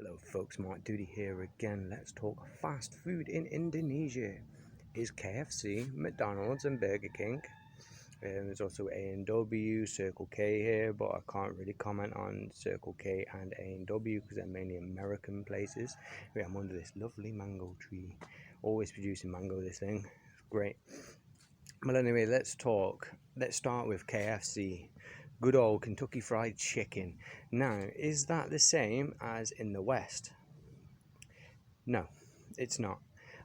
Hello folks, Doody here again. Let's talk fast food in Indonesia. Is KFC, McDonald's and Burger King. There's also A&W, Circle K here, but I can't really comment on Circle K and A&W because they're mainly American places. I'm under this lovely mango tree. Always producing mango, this thing. It's great. Well, anyway, let's talk. Let's start with KFC. Good old Kentucky Fried Chicken. Now, is that the same as in the West? No, it's not.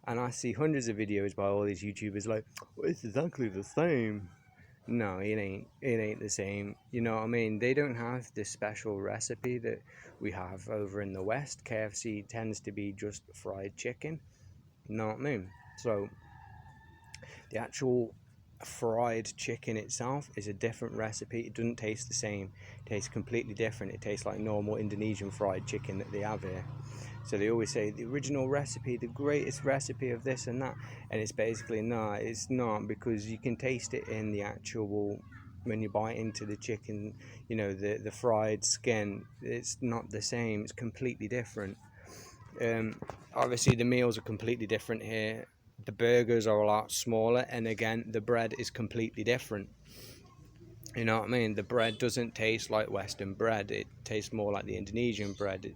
And I see hundreds of videos by all these YouTubers like, well, it's exactly the same. No, it ain't. It ain't the same. You know what I mean? They don't have this special recipe that we have over in the West. KFC tends to be just fried chicken. You know what I mean? So, the actual fried chicken itself is a different recipe. It doesn't taste the same. It tastes completely different. It tastes like normal Indonesian fried chicken that they have here. So they always say the original recipe, the greatest recipe of this and that, and it's basically no, it's not, because you can taste it in the actual, when you bite into the chicken, you know, the fried skin. It's not the same. It's completely different. Obviously the meals are completely different here. The burgers are a lot smaller, and again the bread is completely different. You know what I mean? The bread doesn't taste like Western bread. It tastes more like the Indonesian bread.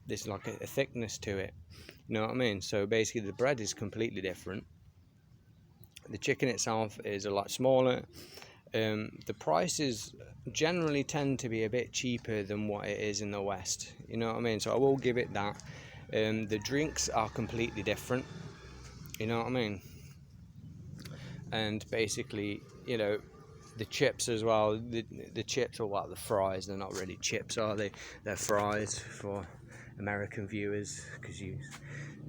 There's like a thickness to it. You know what I mean? So basically the bread is completely different. The chicken itself is a lot smaller. The prices generally tend to be a bit cheaper than what it is in the West. You know what I mean? So I will give it that. The drinks are completely different. You know what I mean? And basically, you know, the chips as well. The chips are what, the fries. They're not really chips, are they? They're fries for American viewers, because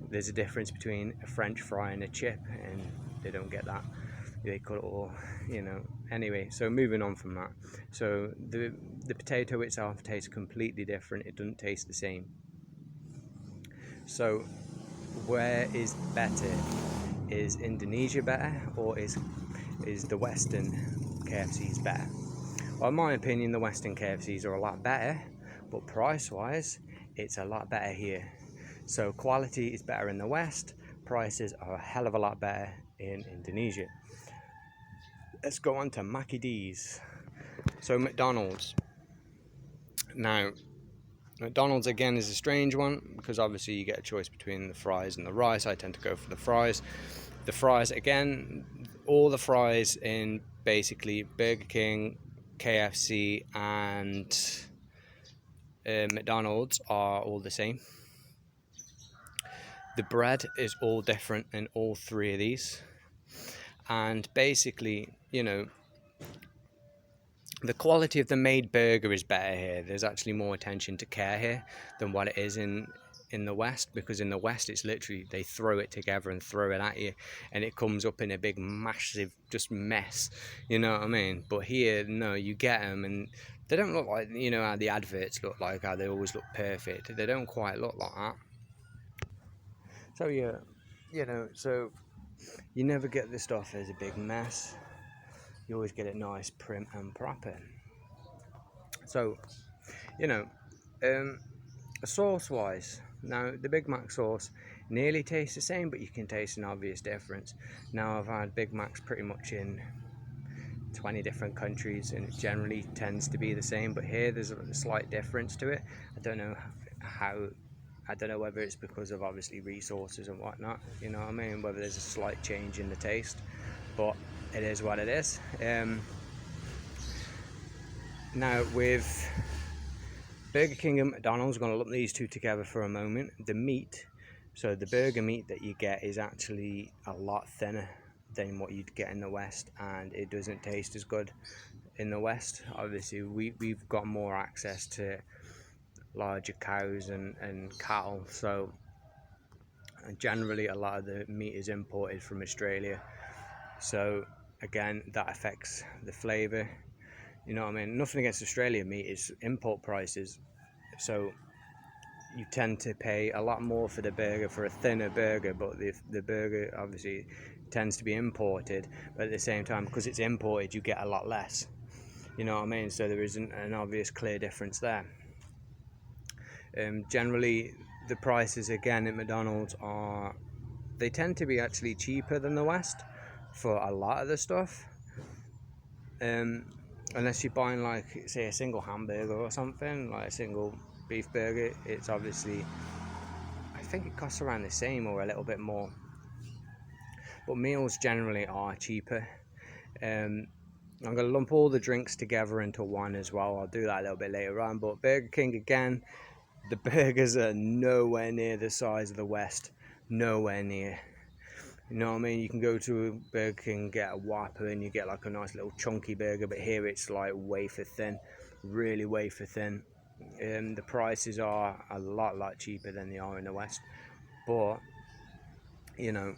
there's a difference between a French fry and a chip, and they don't get that. They call it all, you know. Anyway, so moving on from that. So the potato itself tastes completely different. It doesn't taste the same. So where is better? Is Indonesia better, or is the Western KFCs better? Well, in my opinion, the Western KFCs are a lot better, but price-wise, it's a lot better here. So quality is better in the West, prices are a hell of a lot better in Indonesia. Let's go on to Macy D's. So McDonald's. Now, McDonald's again is a strange one, because obviously you get a choice between the fries and the rice. I tend to go for the fries. The fries, again, all the fries in basically Burger King, KFC and McDonald's are all the same. The bread is all different in all three of these, and basically, you know, the quality of the made burger is better here. There's actually more attention to care here than what it is in the West, because in the West it's literally they throw it together and throw it at you, and it comes up in a big massive just mess. You know what I mean? But here, no, you get them and they don't look like, you know, how the adverts look like, how they always look perfect. They don't quite look like that. So yeah, you know, so you never get the stuff as a big mess. You always get it nice, prim and proper. So, you know, sauce wise, now the Big Mac sauce nearly tastes the same, but you can taste an obvious difference. Now I've had Big Macs pretty much in 20 different countries, and it generally tends to be the same, but here there's a slight difference to it. I don't know whether it's because of obviously resources and whatnot, you know what I mean, whether there's a slight change in the taste, but it is what it is. Now with Burger King and McDonald's, I'm going to lump these two together for a moment. The meat, so the burger meat that you get is actually a lot thinner than what you'd get in the West, and it doesn't taste as good in the West. Obviously we've got more access to larger cows and cattle, so generally a lot of the meat is imported from Australia, so again that affects the flavor. You know what I mean? Nothing against Australian meat, it's import prices, so you tend to pay a lot more for the burger, for a thinner burger, but the burger obviously tends to be imported, but at the same time, because it's imported, you get a lot less. You know what I mean? So there isn't an obvious clear difference there. Generally the prices again at McDonald's they tend to be actually cheaper than the West for a lot of the stuff. Unless you're buying, like, say, a single hamburger or something, like a single beef burger, it's obviously, I think it costs around the same or a little bit more. But meals generally are cheaper. I'm going to lump all the drinks together into one as well. I'll do that a little bit later on. But Burger King, again, the burgers are nowhere near the size of the West. Nowhere near. You know what I mean? You can go to a Burger King, get a Whopper, and you get like a nice little chunky burger. But here it's like wafer thin. Really wafer thin. The prices are a lot cheaper than they are in the West. But, you know,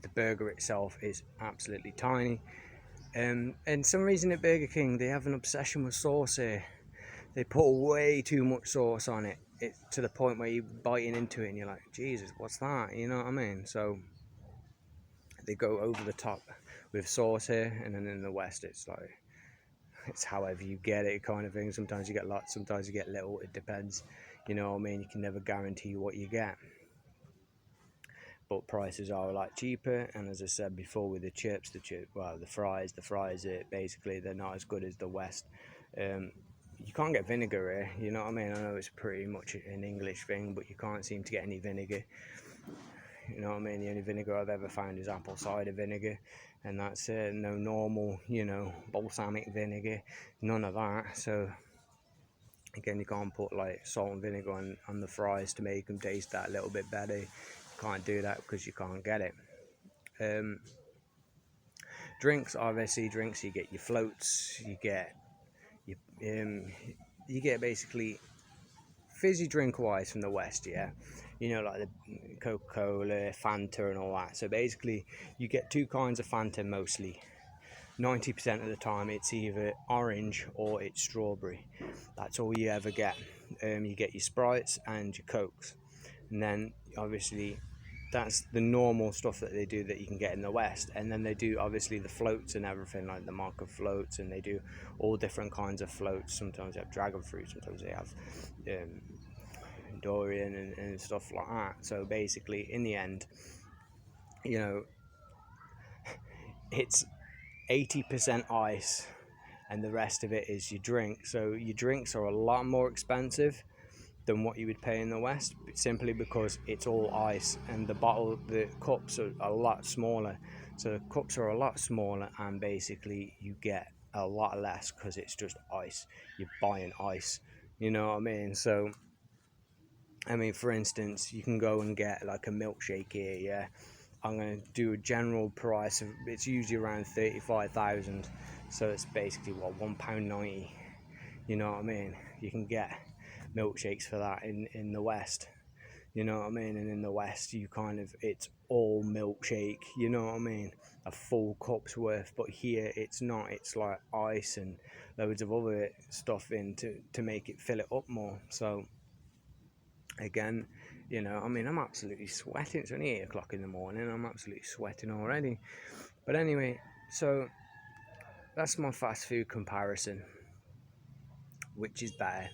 the burger itself is absolutely tiny. And some reason at Burger King they have an obsession with sauce here. They put way too much sauce on it. It's to the point where you're biting into it and you're like, Jesus, what's that? You know what I mean? So they go over the top with sauce here, and then in the West it's like, it's however you get it kind of thing. Sometimes you get lots, sometimes you get little, it depends. You know what I mean? You can never guarantee what you get. But prices are a lot cheaper, and as I said before, with the fries are basically, they're not as good as the West. You can't get vinegar here, you know what I mean? I know it's pretty much an English thing, but you can't seem to get any vinegar. You know what I mean? The only vinegar I've ever found is apple cider vinegar, and that's it. No normal, balsamic vinegar, none of that. So again, you can't put like salt and vinegar on the fries to make them taste that a little bit better. You can't do that because you can't get it. Drinks, obviously, you get your floats, you get basically fizzy drink wise from the West, yeah. Like the Coca-Cola, Fanta and all that. So basically you get two kinds of Fanta mostly. 90% of the time it's either orange or it's strawberry. That's all you ever get. You get your Sprites and your Cokes, and then obviously that's the normal stuff that they do that you can get in the West. And then they do obviously the floats and everything, like the Marco floats, and they do all different kinds of floats. Sometimes they have dragon fruit, sometimes they have durian and stuff like that. So basically in the end, it's 80% ice and the rest of it is your drink. So your drinks are a lot more expensive than what you would pay in the West, simply because it's all ice, and the cups are a lot smaller. So the cups are a lot smaller, and basically you get a lot less because it's just ice. You're buying ice, you know what I mean? So I mean, for instance, you can go and get like a milkshake here, yeah. I'm going to do a general price of, it's usually around 35,000, so it's basically what, £1.90. You know what I mean? You can get milkshakes for that in the West. You know what I mean? And in the West, it's all milkshake. You know what I mean? A full cup's worth. But here, it's not. It's like ice and loads of other stuff in to make it fill it up more. So again, I'm absolutely sweating. It's only 8 o'clock in the morning. I'm absolutely sweating already. But anyway, so that's my fast food comparison. Which is better,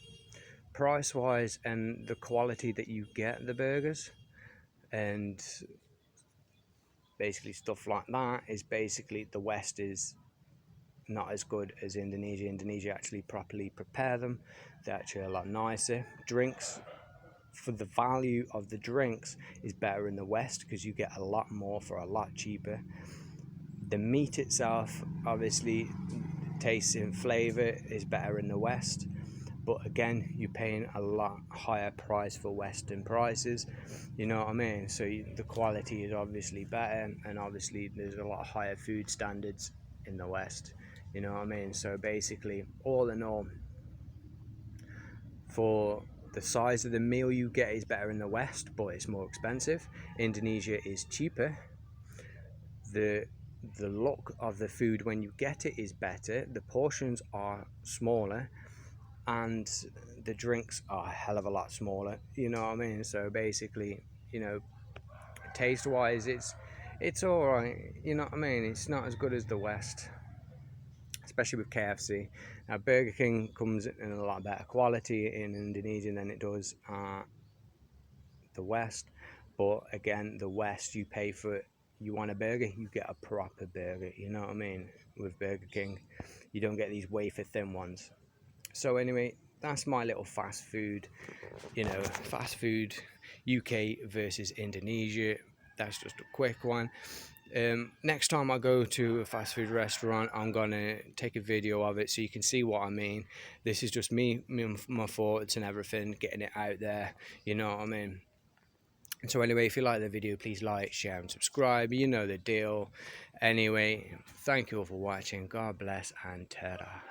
price wise, and the quality that you get the burgers, and basically stuff like that. Is basically the West is not as good as Indonesia. Indonesia actually properly prepare them. They're actually a lot nicer. Drinks, for the value of the drinks, is better in the West because you get a lot more for a lot cheaper. The meat itself, obviously, taste and flavor is better in the West, but again, you're paying a lot higher price for Western prices. You know what I mean? So the quality is obviously better, and obviously there's a lot higher food standards in the West. You know what I mean? So basically, all in all, for the size of the meal you get is better in the West, but it's more expensive. Indonesia is cheaper. The look of the food when you get it is better. The portions are smaller, and the drinks are a hell of a lot smaller. You know what I mean? So basically, taste wise, it's all right. You know what I mean? It's not as good as the West, especially with KFC. Now Burger King comes in a lot better quality in Indonesia than it does the West. But again, the West, you pay for it. You want a burger, you get a proper burger, you know what I mean? With Burger King, you don't get these wafer thin ones. So anyway, that's my little fast food, fast food UK versus Indonesia. That's just a quick one. Next time I go to a fast food restaurant, I'm gonna take a video of it so you can see what I mean. This is just me my thoughts and everything, getting it out there, you know what I mean? So anyway, if you like the video, please like, share and subscribe. You know the deal. Anyway, thank you all for watching. God bless and ta-ra.